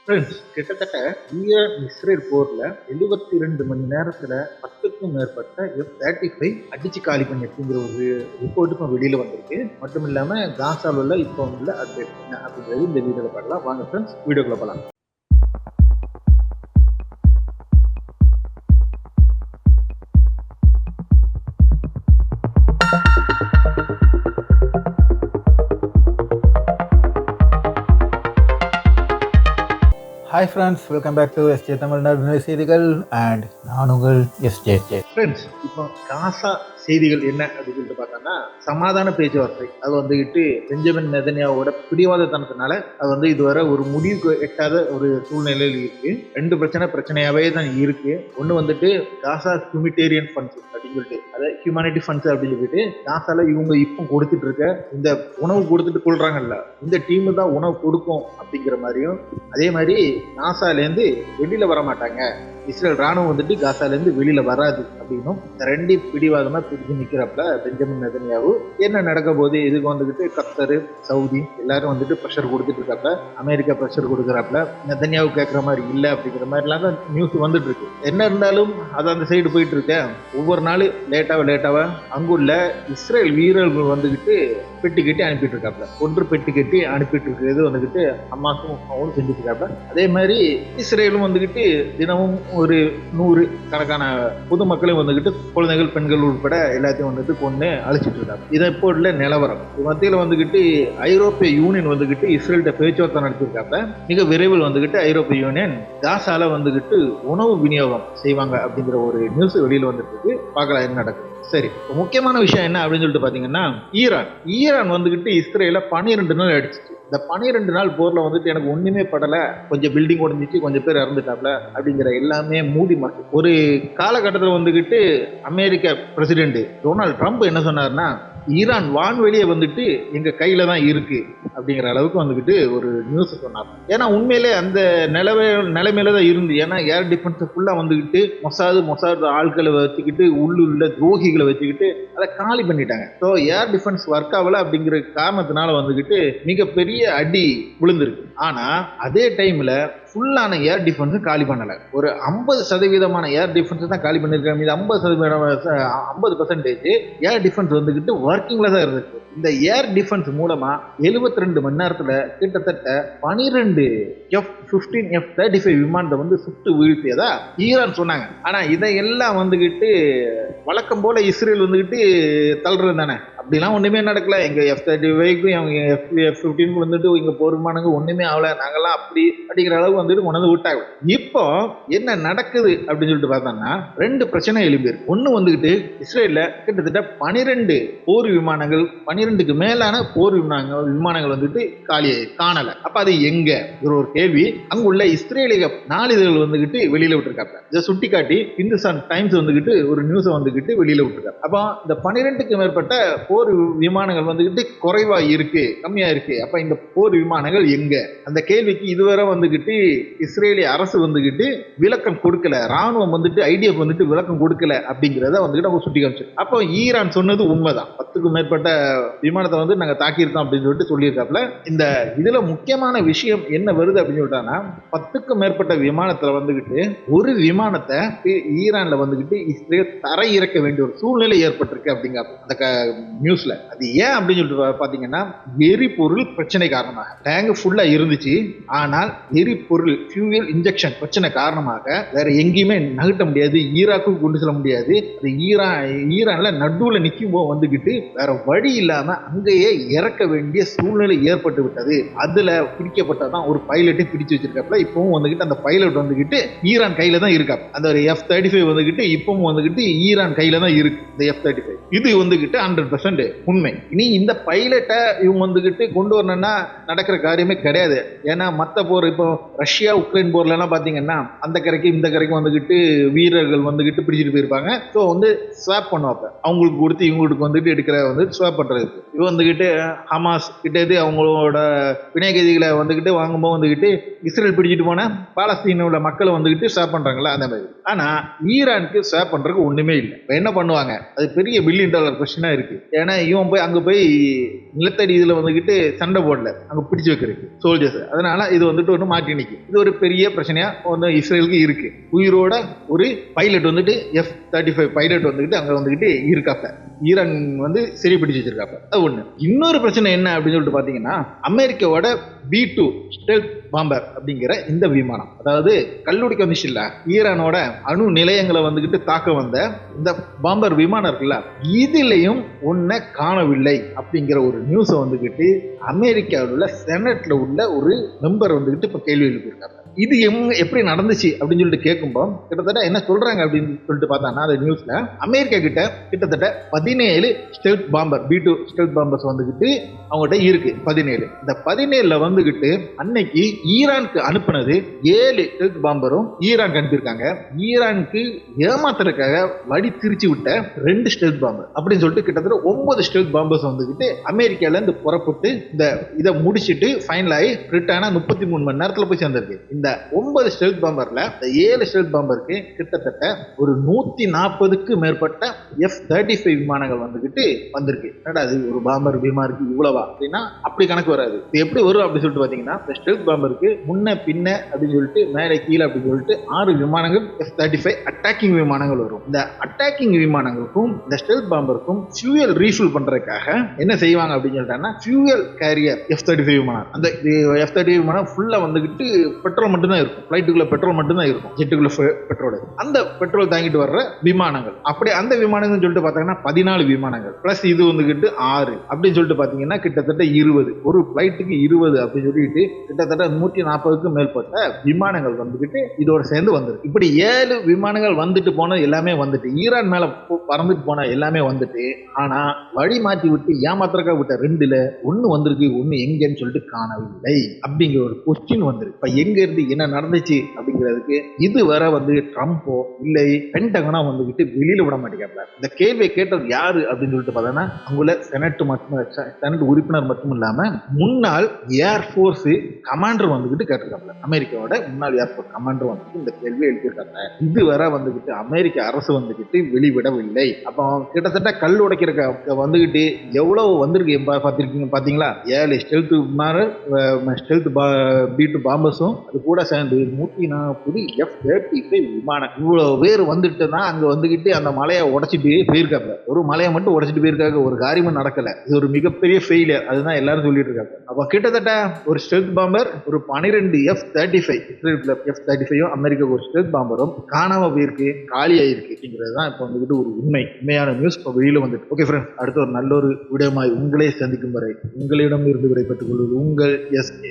Friends, கிட்டத்தட்ட Israel போர்ல 72 மணி நேரத்துல 10க்கும் மேற்பட்ட F-35 அடிச்சு காலி பண்ணி அப்படிங்கிற ஒரு ரிப்போர்ட்டுக்கும் வெளியில வந்திருக்கு. மட்டும் இல்லாம காசாவில் இப்போ உள்ள அப்டேட் என்ன அப்படிங்கிறது இந்த வீடியோல பார்க்கலாம். வாங்க ஃப்ரெண்ட்ஸ், வீடியோக்குள்ள போகலாம். Hi friends, welcome back to SJ Tamil Nadu செய்திகள் அண்ட் நான் உங்கள் எஸ்ஜே. ஃப்ரெண்ட்ஸ், இப்போ காசா செய்திகள் என்ன அப்படின்னு சொல்லிட்டு பார்த்தோம்னா, சமாதான பேச்சுவார்த்தை அது வந்துகிட்டு பெஞ்சமின் நெதன்யாவோட பிடிவாதத்தனத்தினால அது இதுவரை ஒரு முடிவுக்கு எட்டாத ஒரு சூழ்நிலையில் இருக்கு. ரெண்டு பிரச்சனையாவே தான் இருக்கு. ஒன்று வந்துட்டு காசா ஹியூமிட்டேரியன் ஃபண்ட்ஸ் அப்படின்னு சொல்லிட்டு, அதை ஹியூமானிட்டி ஃபண்ட்ஸ் அப்படின்னு சொல்லிட்டு காசால இவங்க இப்போ கொடுத்துட்டு இருக்க இந்த உணவு கொடுத்துட்டு கொள்றாங்கல்ல, இந்த டீமு தான் உணவு கொடுக்கும் அப்படிங்கிற மாதிரியும், அதே மாதிரி காசாலேருந்து வெளியில வர மாட்டாங்க, இஸ்ரேல் ராணுவம் வந்துட்டு காசாலேருந்து வெளியில வராது அப்படின்னும் ரெண்டு பிடிவாதமா பிடிச்சு நிக்கிறப்ப பெஞ்சமின் நெதன்யாவு என்ன நடக்க போது இதுக்கு வந்துகிட்டு கத்தர், சவுதி எல்லாரும் வந்துட்டு ப்ரெஷர் கொடுத்துட்டு இருக்கப்ப, அமெரிக்கா ப்ரெஷர் கொடுக்குறப்ப நெதன்யாவு கேட்குற மாதிரி இல்லை அப்படிங்கிற மாதிரிலாம் தான் நியூஸ் வந்துட்டு இருக்கு. என்ன இருந்தாலும் அது அந்த சைடு போயிட்டு இருக்கேன். ஒவ்வொரு நாள் லேட்டாவ அங்குள்ள இஸ்ரேல் வீரர்கள் வந்துகிட்டு பெட்டி கட்டி அனுப்பிட்டு இருக்காப்ல. ஒன்று பெட்டி கட்டி அனுப்பிட்டு இருக்கிறது வந்துகிட்டு ஹமாஸும் அவங்களும் செஞ்சுட்டு இருக்காப்ல. அதே மாதிரி இஸ்ரேலும் வந்துகிட்டு தினமும் ஒரு 100 கணக்கான பொதுமக்களையும் வந்துகிட்டு குழந்தைகள், பெண்கள் உட்பட எல்லாத்தையும் வந்துட்டு கொண்டு அழிச்சிட்டு இருக்காங்க. இதை இப்போ உள்ள நிலவரம். மத்தியில் வந்துகிட்டு ஐரோப்பிய யூனியன் வந்துகிட்டு இஸ்ரேல்கிட்ட பேச்சுவார்த்தை நடத்திருக்காங்க. மிக விரைவில் வந்துகிட்டு ஐரோப்பிய யூனியன் காசால வந்துகிட்டு உணவு விநியோகம் செய்வாங்க அப்படிங்கிற ஒரு நியூஸ் வெளியில் வந்துட்டு இருக்கு. பார்க்கலாம் என்ன நடக்கும். சரி, முக்கியமான விஷயம் என்ன அப்படின்னு சொல்லிட்டு பாத்தீங்கன்னா, ஈரான் வந்துகிட்டு இஸ்ரேல 12 நாள் அடிச்சிச்சு. இந்த 12 நாள் போர்ல வந்துட்டு எனக்கு ஒண்ணுமே படல, கொஞ்சம் பில்டிங் உடஞ்சிச்சு, கொஞ்சம் பேர் இறந்துட்டாப்ல அப்படிங்கிற எல்லாமே மூடி மறைச்சு. ஒரு காலகட்டத்தில் வந்துகிட்டு அமெரிக்க பிரசிடென்ட் டொனால்ட் ட்ரம்ப் என்ன சொன்னார்னா, ஈரான் வான்வெளியே வந்துட்டு எங்க கையில தான் இருக்கு அப்படிங்கிற அளவுக்கு வந்துகிட்டு ஒரு நியூஸ் சொன்னார். ஏன்னா உண்மையிலே அந்த நிலைமையில தான் இருந்து. ஏன்னா ஏர் டிஃபென்ஸ் ஃபுல்லா வந்துகிட்டு மொசாது ஆட்களை வச்சுக்கிட்டு, உள்ளுள்ள துரோகிகளை வச்சுக்கிட்டு அதை காலி பண்ணிட்டாங்க. ஸோ ஏர் டிஃபென்ஸ் ஒர்க் ஆகல அப்படிங்கிற காரணத்தினால வந்துகிட்டு மிகப்பெரிய அடி விழுந்திருக்கு. ஆனா அதே டைம்ல ஃபுல்லான ஏர் டிஃபென்ஸும் காலி பண்ணலை. ஒரு 50% ஏர் டிஃபென்ஸ் தான் காலி பண்ணியிருக்காங்க. இது 50% ஏர் டிஃபென்ஸ் வந்துகிட்டு ஒர்க்கிங்ல தான் இருந்துச்சு. இந்த ஏர் டிஃபென்ஸ் மூலமா 72 மணி நேரத்துல கிட்டத்தட்ட 12 F-15 F-35 விமானத்தை வந்து சுட்டு வீழ்த்தியதா ஈரான் சொன்னாங்க. ஆனா இதையெல்லாம் வந்துகிட்டு வழக்கம் போல இஸ்ரேல் வந்துகிட்டு தள்ளுறது தானே. அப்படிலாம் ஒண்ணுமே நடக்கல. எங்க F-35க்கும் அவங்க F-15 வந்துட்டு இங்க போர் விமானங்கள் ஒண்ணுமே ஆகல, நாங்கெல்லாம் அப்படி அப்படிங்கிற அளவுக்கு வந்துட்டு கொண்டு விட்டாங்க. இப்போ என்ன நடக்குது அப்படின்னு சொல்லிட்டு பார்த்தோம்னா, ரெண்டு பிரச்சனை எழுப்பியிருக்கு. ஒண்ணு வந்துகிட்டு இஸ்ரேல்ல கிட்டத்தட்ட 12 போர் விமானங்கள், 12க்கு மேலான போர் விமானங்கள் வந்துட்டு காணல. அப்ப அது எங்க ஒரு கேள்வி. அங்குள்ள இஸ்ரேலிய நாளிதழ்கள் வந்துகிட்டு வெளியில விட்டுருக்காங்க. இதை சுட்டி காட்டி இந்துஸ்தான் டைம்ஸ் வந்துகிட்டு ஒரு நியூஸை வந்துகிட்டு வெளியில விட்டுருக்காங்க. அப்ப இந்த 12க்கு மேற்பட்ட போர் விமானங்கள் வந்துகிட்டு குறைவா இருக்கு, கம்மியா இருக்கு. அப்ப இந்த போர் விமானங்கள் எங்க? அந்த கேள்விக்கு இதுவரை வந்துகிட்டு இஸ்ரேலிய அரசு வந்துகிட்டு விளக்கம் கொடுக்கல. ராணுவம் வந்துட்டு ஐடிஎஃப் வந்துட்டு விளக்கம் கொடுக்கல அப்படிங்கிறத வந்துட்டு அவங்க சுட்டி காமிச்சு. அப்போ ஈரான் சொன்னது உண்மைதான். 10க்கும் மேற்பட்ட விமானத்தை வந்து நாங்க தாக்கியிருக்கோம் அப்படின்னு சொல்லிட்டு சொல்லியிருக்காப்ல. இந்த இதுல முக்கியமான விஷயம் என்ன வருது அப்படின்னு சொல்லிட்டாங்கன்னா, 10க்கும் மேற்பட்ட விமானத்துல வந்துகிட்டு ஒரு விமானத்தை ஈரான்ல வந்துகிட்டு இஸ்ரேல் தரை இறக்க வேண்டிய ஒரு சூழ்நிலை ஏற்பட்டிருக்கு அப்படிங்கிற அந்த நியூஸ்ல. அது ஏன் அப்படின்னு சொல்லிட்டு பாத்தீங்கன்னா, எரிபொருள் பிரச்சனை காரணமாக டேங்க் ஃபுல்லா இருந்துச்சு. ஆனால் எரிபொருள் ஃபியூயல் இன்ஜெக்ஷன் பிரச்சனை காரணமாக வேற எங்கேயுமே நகட்ட முடியாது, ஈராக்குக்கு கொண்டு செல்ல முடியாது. அது ஈரான்ல நடுவுல நிற்கும் போது வந்துகிட்டு வேற வழி இல்லாம அங்கேயே இறக்க வேண்டிய சூழ்நிலை ஏற்பட்டு விட்டது. அதுல பிடிக்கப்பட்டதான் ஒரு பைலட்டை பிடிச்சு வச்சிருக்காப்ல. இப்பவும் வந்துகிட்டு அந்த பைலட் வந்துகிட்டு ஈரான் கையில தான் இருக்கா. அந்த ஒரு F-35 வந்துகிட்டு இப்பவும் வந்துகிட்டு ஈரான் கையில தான் இருக்கு. இந்த F-35 இது வந்துகிட்டு 100% உண்மை. இனி இந்த பைலட்டை இவங்க வந்துகிட்டு கொண்டு வரணும்னா நடக்கிற காரியமே கிடையாது. ஏன்னா மற்ற போர், இப்போ ரஷ்யா உக்ரைன் போர்ல எல்லாம் பாத்தீங்கன்னா அந்த கரைக்கு இந்த கரைக்கும் வந்துகிட்டு வீரர்கள் வந்துகிட்டு பிடிச்சிட்டு போயிருப்பாங்க. ஸோ வந்து ஸ்வாப் பண்ணுவாங்க, அவங்களுக்கு கொடுத்து இவங்களுக்கு வந்துட்டு எடுக்கிற வந்து ஸ்வாப் பண்றது. இவ வந்துகிட்டு ஹமாஸ் கிட்டே அவங்களோட பிணையகைதிகளை வந்துகிட்டு வாங்கும்போது வந்துகிட்டு இஸ்ரேல் பிடிச்சிட்டு போன பாலஸ்தீனோட மக்களை வந்துகிட்டு ஸ்வாப் பண்றாங்களா அந்த மாதிரி. ஆனா ஈரானுக்கு ஸ்வாப் பண்றதுக்கு ஒண்ணுமே இல்லை. என்ன பண்ணுவாங்க, அது பெரிய $1 பில்லியன் கொஸ்டினா இருக்கு. ஏன்னா ஏன்னா இவன் போய் அங்கே போய் நிலத்தடி இதில் வந்துக்கிட்டு சண்டை போடல, அங்கே பிடிச்சி வைக்கிறதுக்கு சோல்ஜர்ஸ். அதனால இது வந்துட்டு ஒன்று மாட்டி நிற்கும். இது ஒரு பெரிய பிரச்சனையாக ஒன்று இஸ்ரேலுக்கு இருக்கு. உயிரோட ஒரு பைலட் வந்துட்டு F-35 பைலட் வந்துக்கிட்டு அங்கே வந்துக்கிட்டு இருக்காப்ப, ஈரான் வந்து சரி பிடிச்சி வச்சிருக்காப்ப. அது ஒன்று. இன்னொரு பிரச்சனை என்ன அப்படின்னு சொல்லிட்டு பார்த்தீங்கன்னா, அமெரிக்காவோட B-2 ஸ்டெல்த் பாம்பர் அப்படிங்கிற இந்த விமானம், அதாவது கல்லுடிக்க வந்துச்சு இல்ல, ஈரானோட அணு நிலையங்களை வந்துகிட்டு தாக்க வந்த இந்த பாம்பர் விமானம் இருக்குல்ல, இதுலயும் ஒன்ன காணவில்லை அப்படிங்கிற ஒரு நியூஸை வந்துகிட்டு அமெரிக்காவில் உள்ள செனட்ல உள்ள ஒரு மெம்பர் வந்துகிட்டு இப்ப கேள்வி எழுப்பியிருக்காங்க. இது எப்படி நடந்துச்சு அப்படின்னு சொல்லிட்டு கேட்கும்போது கிட்டத்தட்ட என்ன சொல்றாங்க அப்படின்னு சொல்லிட்டு பார்த்தாங்கன்னா, அந்த நியூஸ்ல அமெரிக்கா கிட்ட கிட்டத்தட்ட 17 ஸ்டெல்த் பாம்பர் B-2 ஸ்டெல்த் பாம்பர்ஸ் வந்துகிட்டு அவங்ககிட்ட இருக்கு. 17. இந்த 17ல வந்துகிட்டு அன்னைக்கு ஈரானுக்கு அனுப்புனது 7 ஸ்டெல்த் பாம்பரும் ஈரானுக்கு அனுப்பியிருக்காங்க. ஈரானுக்கு ஏமாத்துறதுக்காக வடி திரிச்சு விட்ட 2 ஸ்டெல்த் பாம்பர் அப்படின்னு சொல்லிட்டு கிட்டத்தட்ட 9 ஸ்டெல்த் பாம்பர்ஸ் வந்துகிட்டு அமெரிக்கால இருந்து புறப்பட்டு இந்த இதை முடிச்சுட்டு ஃபைனல் ஆகி ரிட்டர்னா 33 மணி நேரத்துல போய் சேர்ந்திருக்கு. இந்த 9 ஸ்டெல்த் பாம்பர்ல 7 ஸ்டெல்த் பாம்பருக்கு கிட்டத்தட்ட ஒரு 140க்கு மேற்பட்ட F-35 விமானங்கள் வந்துகிட்டு வந்திருக்கு. அது ஒரு பாம்பர் விமானத்துக்கு இவ்வளவா அப்படின்னா அப்படி கணக்கு வராது. இது எப்படி வரும் அப்படின்னு சொல்லிட்டு பாத்தீங்கன்னா, இந்த ஸ்டெல்த் பாம்பருக்கு முன்ன பின்ன அப்படின்னு சொல்லிட்டு மேலே கீழே அப்படின்னு சொல்லிட்டு 6 விமானங்கள் F-35 அட்டாக்கிங் விமானங்கள் வரும். இந்த அட்டாக்கிங் விமானங்களுக்கும் இந்த ஸ்டெல்த் பாம்பருக்கும் ஃபியூயல் ரீஃபில் பண்றதுக்காக என்ன செய்வாங்க அப்படின்னு சொல்லிட்டாங்கன்னா, ஃபியூயல் கேரியர் F-35 விமானம், அந்த F-35 விமானம் ஃபுல்லா வந்துகிட்டு பெட்ரோல் மட்டும்தான் இருக்கும். ஃபிளைட்டுக்குள்ள பெட்ரோல் மட்டும்தான் இருக்கும், ஜெட்டுக்குள்ள பெட்ரோல். அந்த பெட்ரோல் தாங்கிட்டு வர்ற விமானங்கள், அப்படி அந்த விமானங்கள் சொல்லிட்டு பாத்தீங்கன்னா 14 விமானங்கள் பிளஸ் இது வந்துகிட்டு 6 அப்படின்னு சொல்லிட்டு பாத்தீங்கன்னா கிட்டத்தட்ட 20. ஒரு ஃபிளைட்டுக்கு 20 அப்படின்னு சொல்லிட்டு கிட்டத்தட்ட 140க்கு மேற்பட்ட விமானங்கள் வந்துகிட்டு இதோட சேர்ந்து வந்துருக்கு. இப்படி 7 விமானங்கள் வந்துட்டு போன எல்லாமே வந்துட்டு ஈரான் மேல பறந்துட்டு போன எல்லாமே வந்துட்டு, ஆனா வழி மாற்றி விட்டு ஏமாத்திரக்கா விட்ட 2ல 1 வந்திருக்கு, 1 எங்கன்னு சொல்லிட்டு காணவில்லை அப்படிங்கிற ஒரு கொஸ்டின் வந்திருக்கு. இப்ப எங்க இருந்து என்ன நடந்துச்சு அப்படிங்கிறதுக்கு இதுவரை வந்து ட்ரம்போ இல்லை பென்டகனோ வந்துகிட்டு வெளியில விட மாட்டேங்கிறாங்க. இந்த கேள்வியை கேட்டது யாரு அப்படின்னு சொல்லிட்டு பார்த்தோன்னா, அங்குள்ள செனட் உறுப்பினர் மட்டும் இல்லாம முன்னாள் ஏர்ஃபோர்ஸ் கமாண்டர் வந்துகிட்டு கேட்டிருக்காங்க. அமெரிக்காவோட முன்னாள் ஏர்ஃபோர்ஸ் கமாண்டர் வந்துட்டு இந்த கேள்வியை எழுப்பியிருக்காங்க. இதுவரை வந்துகிட்டு அமெரிக்க அரசு வந்துகிட்டு வெளிவிடவில்லை. அப்போ கிட்டத்தட்ட கல் உடைக்கிற வந்துகிட்டு எவ்வளவு வந்திருக்கு பார்த்திருக்கீங்க பாத்தீங்களா? 7 ஸ்டெல்த் B-2 பாம்பர்ஸும் அது கூட சேர்ந்து 140 F-35 விமானம், இவ்வளவு பேர் வந்துட்டு தான் அங்க வந்துகிட்டு அந்த மலையை உடைச்சிட்டு போயிருக்காங்க. ஒரு மலையை மட்டும் உடைச்சிட்டு போயிருக்காங்க, ஒரு காரியமும் நடக்கல. இது ஒரு மிகப்பெரிய ஃபெயிலியர், அதுதான் எல்லாரும் சொல்லிட்டு இருக்காங்க. அப்ப கிட்டத்தட்ட ஒரு ஸ்டெல்த் பாம்பர், ஒரு 12 F-35 அமெரிக்கா ஒரு ஸ்டெல்த் பாம்பரும் காணாம போயிருக்கு, காலியாயிருக்கு அப்படிங்கிறது தான் இப்போ வந்துகிட்டு ஒரு உண்மையான நியூஸ் இப்போ வெளியில வந்துட்டு. ஓகே ஃப்ரெண்ட்ஸ், அடுத்த ஒரு நல்ல ஒரு வீடியோமாய் உங்களே சந்திக்கும் வரை உங்களிடம் இருந்து விடைபெற்றுக் கொள்வது உங்கள் SK.